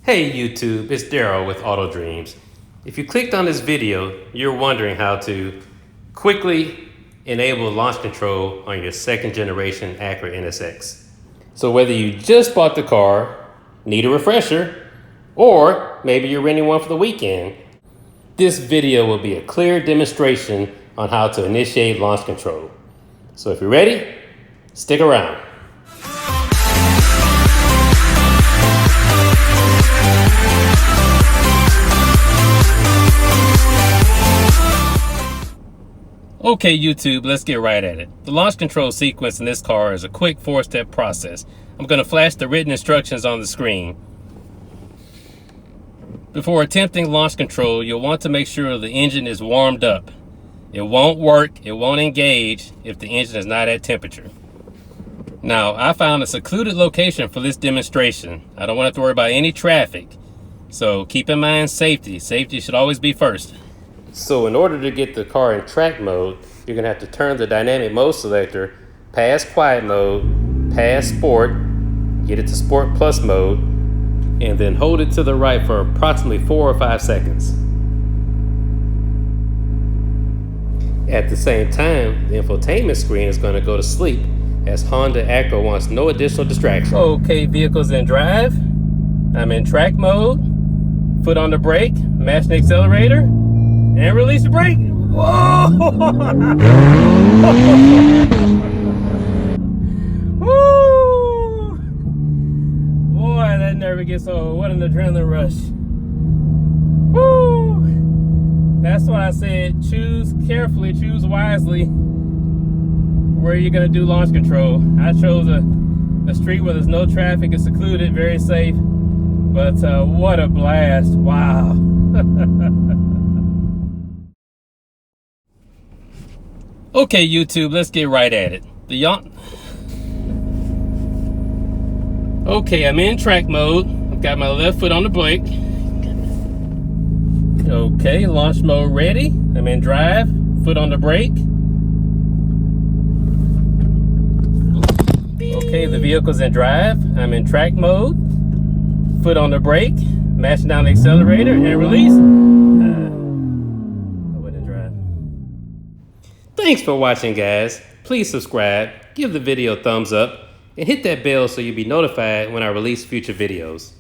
Hey YouTube, it's Daryl with Auto Dreams. If you clicked on this video, you're wondering how to quickly enable launch control on your second generation Acura NSX. So whether you just bought the car, need a refresher, or maybe you're renting one for the weekend, this video will be a clear demonstration on how to initiate launch control. So if you're ready, stick around. Okay YouTube, let's get right at it. The launch control sequence in this car is a quick 4-step process. I'm going to flash the written instructions on the screen. Before attempting launch control, you'll want to make sure the engine is warmed up. It won't work, it won't engage if the engine is not at temperature. Now, I found a secluded location for this demonstration. I don't want to have to worry about any traffic. So keep in mind safety. Safety should always be first. So in order to get the car in track mode, you're going to have to turn the dynamic mode selector past quiet mode, past sport, get it to sport plus mode, and then hold it to the right for approximately 4 or 5 seconds. At the same time, the infotainment screen is going to go to sleep as Honda Acura wants no additional distraction. Okay, vehicle's in drive. I'm in track mode. Foot on the brake, mash the accelerator. And release the brake. Whoa! Woo! Boy, that never gets old. What an adrenaline rush. Woo! That's why I said choose carefully, choose wisely where you're gonna do launch control. I chose a street where there's no traffic, it's secluded, very safe. But what a blast, wow. Okay, YouTube, let's get right at it. Okay, I'm in track mode. I've got my left foot on the brake. Okay, launch mode ready. I'm in drive, foot on the brake. Okay, the vehicle's in drive. I'm in track mode, foot on the brake, mashing down the accelerator and release. Thanks for watching, guys. Please subscribe, give the video a thumbs up, and hit that bell so you'll be notified when I release future videos.